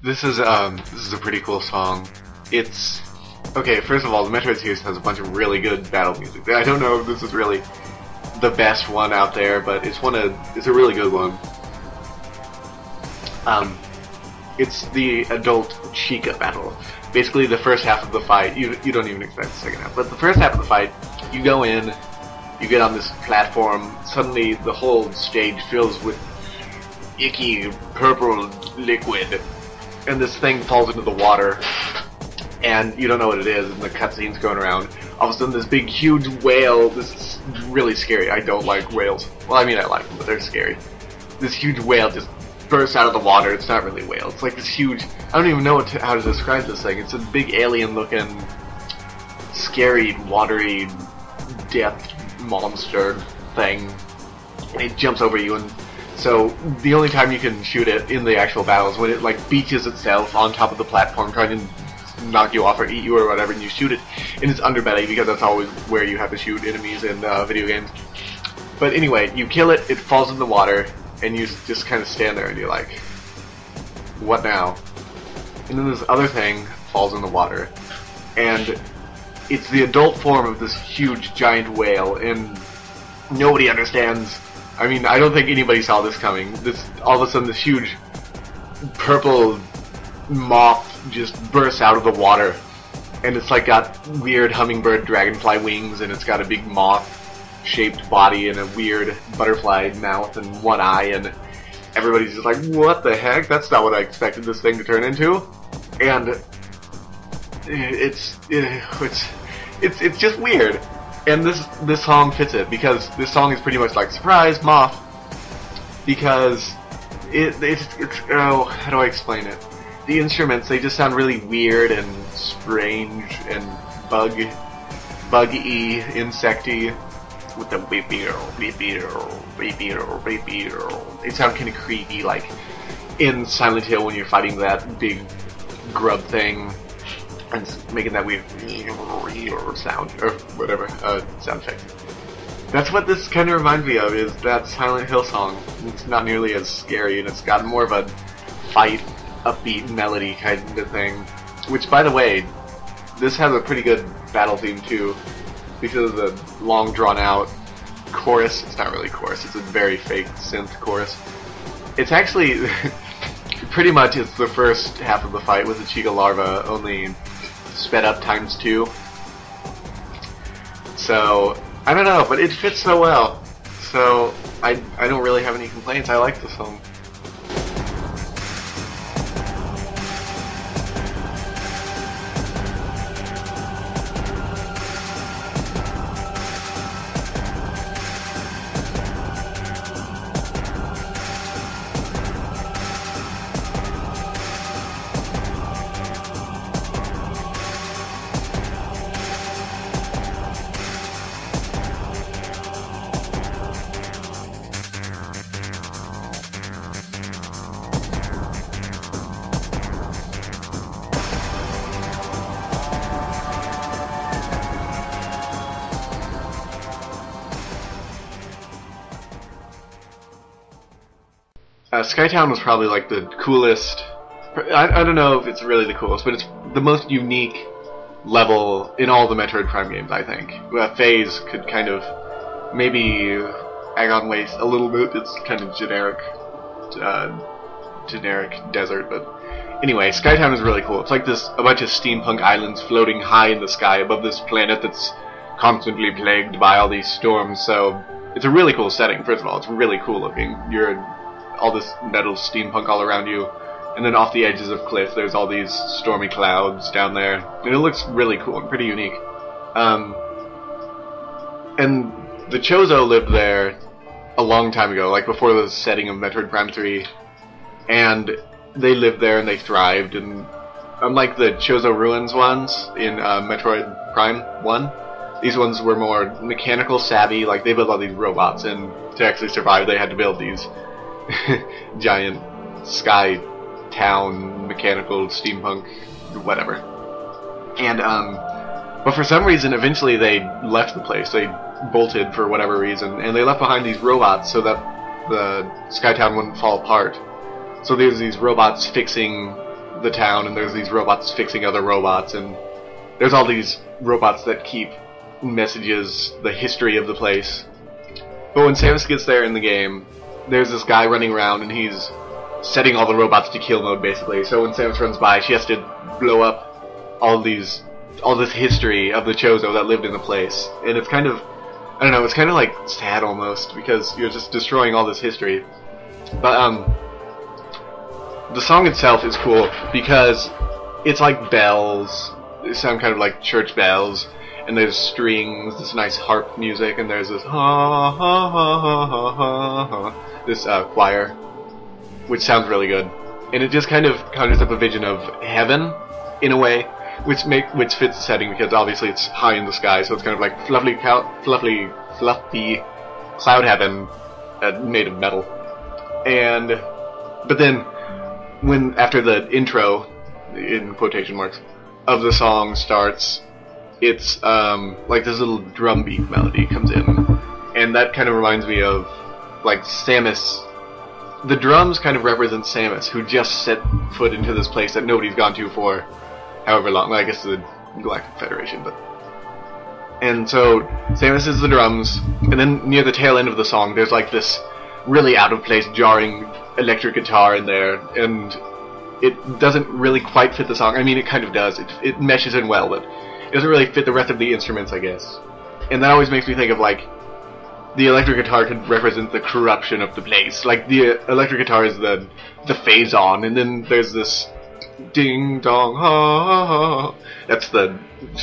This is a pretty cool song. It's okay. First of all, the Metroid series has a bunch of really good battle music. I don't know if this is really the best one out there, but it's a really good one. It's the adult Chica battle. Basically, the first half of the fight, you don't even expect the second half, but the first half of the fight, you go in, you get on this platform, suddenly the whole stage fills with icky purple liquid, and this thing falls into the water, and you don't know what it is, and the cutscene's going around. All of a sudden, this big, huge whale, this is really scary. I don't like whales. Well, I mean, I like them, but they're scary. This huge whale just bursts out of the water. It's not really a whale. It's like this huge, I don't even know how to describe this thing. It's a big alien-looking, scary, watery, death monster thing. And it jumps over you, and so the only time you can shoot it in the actual battle is when it like beaches itself on top of the platform trying to knock you off or eat you or whatever, and you shoot it in its underbelly, because that's always where you have to shoot enemies in video games. But anyway, you kill it, it falls in the water, and you just kind of stand there and you're like, what now? And then this other thing falls in the water, and it's the adult form of this huge giant whale, and nobody understands. I mean, I don't think anybody saw this coming. All of a sudden, this huge purple moth just bursts out of the water, and it's like got weird hummingbird dragonfly wings, and it's got a big moth-shaped body and a weird butterfly mouth and one eye, and everybody's just like, what the heck? That's not what I expected this thing to turn into. And it's just weird. And this song fits it, because this song is pretty much like, surprise, moth, because it's oh, how do I explain it? The instruments, they just sound really weird and strange and buggy, insecty, with the they sound kind of creepy, like in Silent Hill when you're fighting that big grub thing and making that weird sound, or whatever, sound effect. That's what this kind of reminds me of, is that Silent Hill song. It's not nearly as scary, and it's got more of a fight, upbeat melody kind of thing. Which, by the way, this has a pretty good battle theme too, because of the long drawn out chorus. It's not really chorus, it's a very fake synth chorus. It's actually pretty much it's the first half of the fight with the Chica larva, only sped up ×2. So I don't know, but it fits so well. So I don't really have any complaints. I like the song. Skytown was probably like the coolest. I don't know if it's really the coolest, but it's the most unique level in all the Metroid Prime games, I think. Phase could kind of maybe hang on waste a little bit. It's kind of generic desert, but anyway, Skytown is really cool. It's like a bunch of steampunk islands floating high in the sky above this planet that's constantly plagued by all these storms. So it's a really cool setting. First of all, it's really cool looking. You're all this metal steampunk all around you, and then off the edges of cliff there's all these stormy clouds down there, and it looks really cool and pretty unique. And the Chozo lived there a long time ago, like before the setting of Metroid Prime 3, and they lived there and they thrived, and unlike the Chozo Ruins ones in Metroid Prime 1, these ones were more mechanical savvy. Like, they built all these robots, and to actually survive they had to build these giant sky town mechanical steampunk whatever. And but for some reason eventually they left the place. They bolted for whatever reason, and they left behind these robots so that the Skytown wouldn't fall apart. So there's these robots fixing the town, and there's these robots fixing other robots, and there's all these robots that keep messages, the history of the place. But when Samus gets there in the game, there's this guy running around, and he's setting all the robots to kill mode, basically. So when Samus runs by, she has to blow up all this history of the Chozo that lived in the place. And it's kind of, I don't know, it's kind of like sad almost, because you're just destroying all this history. But the song itself is cool because it's like bells. They sound kind of like church bells, and there's strings, this nice harp music, and there's this ha ha ha ha ha ha, this choir, which sounds really good. And it just kind of conjures up a vision of heaven, in a way, which fits the setting, because obviously it's high in the sky, so it's kind of like fluffy cloud heaven made of metal. But then, after the intro, in quotation marks, of the song starts, it's like this little drum beat melody comes in, and that kind of reminds me of like Samus. The drums kind of represent Samus, who just set foot into this place that nobody's gone to for however long. Well, I guess the Galactic Federation, but. And so Samus is the drums, and then near the tail end of the song, there's like this really out of place, jarring electric guitar in there, and it doesn't really quite fit the song. I mean, it kind of does. It meshes in well, but it doesn't really fit the rest of the instruments, I guess. And that always makes me think of, like, the electric guitar could represent the corruption of the place. Like, the electric guitar is the phase-on, and then there's this ding-dong, ha-ha-ha. That's the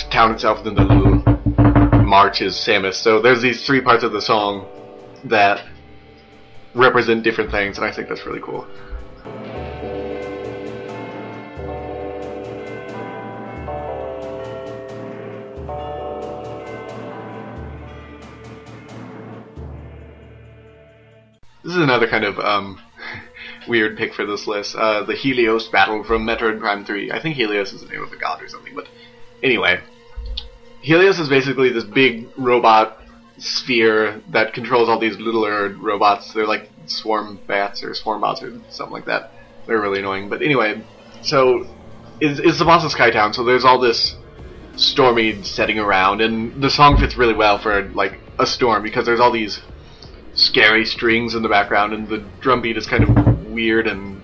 town itself, and then the little march is Samus. So there's these three parts of the song that represent different things, and I think that's really cool. This is another kind of weird pick for this list. The Helios battle from Metroid Prime 3. I think Helios is the name of a god or something, but anyway. Helios is basically this big robot sphere that controls all these littler robots. They're like swarm bats or swarm bots or something like that. They're really annoying. But anyway, so it's the boss of Skytown, so there's all this stormy setting around, and the song fits really well for like a storm because there's all these scary strings in the background, and the drum beat is kind of weird and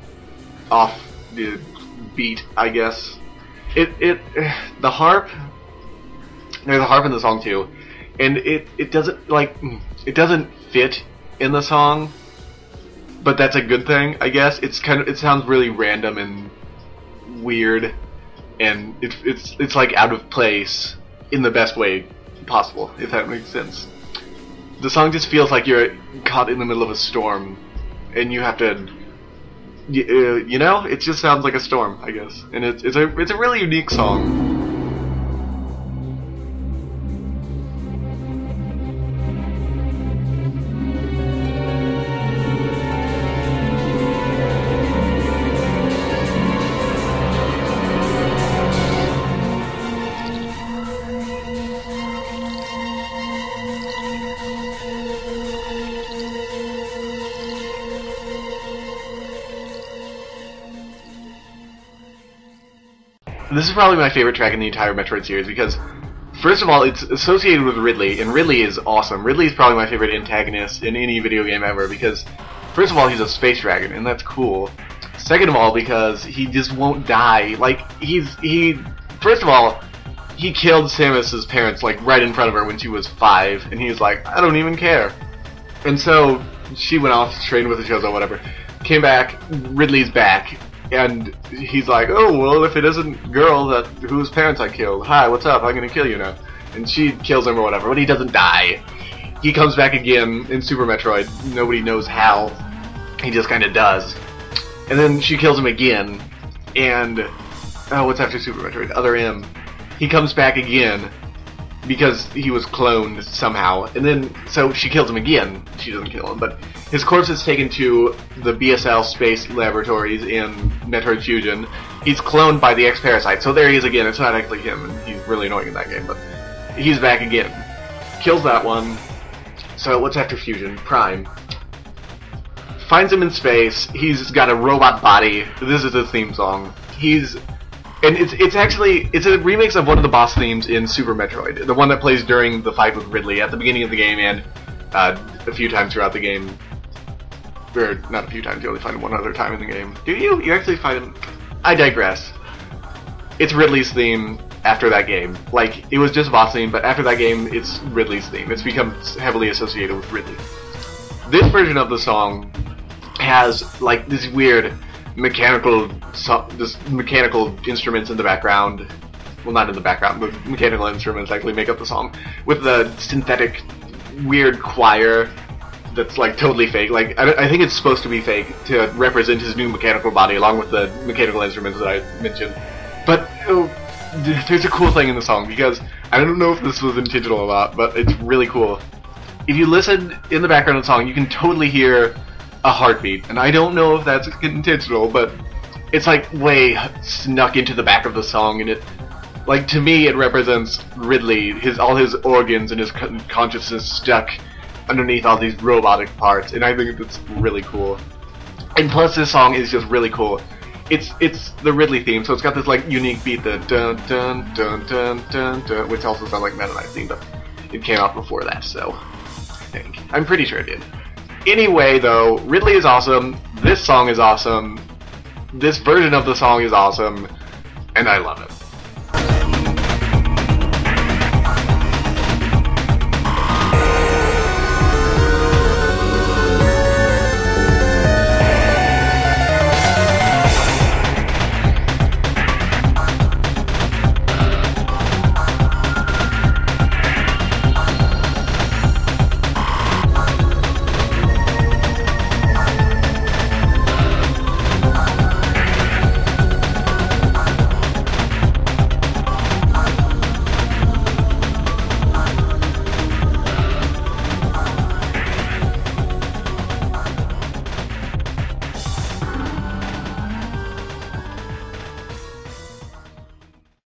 off the beat, I guess. The harp, there's a harp in the song too, and it doesn't fit in the song, but that's a good thing, I guess. It sounds really random and weird, and it's like out of place in the best way possible, if that makes sense. The song just feels like you're caught in the middle of a storm, and you have to, you know, it just sounds like a storm, I guess. And it's a really unique song. This is probably my favorite track in the entire Metroid series because, first of all, it's associated with Ridley, and Ridley is awesome. Ridley is probably my favorite antagonist in any video game ever because, first of all, he's a space dragon, and that's cool. Second of all, because he just won't die. Like, first of all, he killed Samus's parents, like, right in front of her when she was 5, and he was like, I don't even care. And so, she went off, trained with the Chozo, whatever, came back, Ridley's back, and he's like, oh, well, if it isn't girl whose parents I killed, hi, what's up, I'm gonna kill you now. And she kills him or whatever, but he doesn't die. He comes back again in Super Metroid, nobody knows how, he just kinda does. And then she kills him again, and, oh, what's after Super Metroid? Other M. He comes back again, because he was cloned somehow, and then, so she kills him again. She doesn't kill him, but his corpse is taken to the BSL space laboratories in Metroid Fusion. He's cloned by the X-Parasite, so there he is again. It's not actually him, and he's really annoying in that game, but he's back again. Kills that one. So what's after Fusion? Prime. finds him in space. He's got a robot body. This is his theme song. It's actually a remix of one of the boss themes in Super Metroid, the one that plays during the fight with Ridley at the beginning of the game and a few times throughout the game. Or not a few times. You only find him one other time in the game. Do you? You actually find him? I digress. It's Ridley's theme after that game. Like, it was just a boss theme, but after that game, it's Ridley's theme. It's become heavily associated with Ridley. This version of the song has like this weird mechanical instruments in the background. Well, not in the background, but mechanical instruments actually make up the song. With the synthetic weird choir that's like totally fake. Like, I think it's supposed to be fake to represent his new mechanical body along with the mechanical instruments that I mentioned. But there's a cool thing in the song, because I don't know if this was intentional or not, but it's really cool. If you listen in the background of the song, you can totally hear a heartbeat, and I don't know if that's intentional, but it's like way snuck into the back of the song, and it, like, to me, it represents Ridley, all his organs and his consciousness stuck underneath all these robotic parts, and I think it's really cool. And plus, this song is just really cool. It's the Ridley theme, so it's got this like unique beat, the dun dun dun dun dun dun, which also sounds like Meta Knight's theme, but it came out before that, so I'm pretty sure it did. Anyway, though, Ridley is awesome. This song is awesome. This version of the song is awesome, and I love it.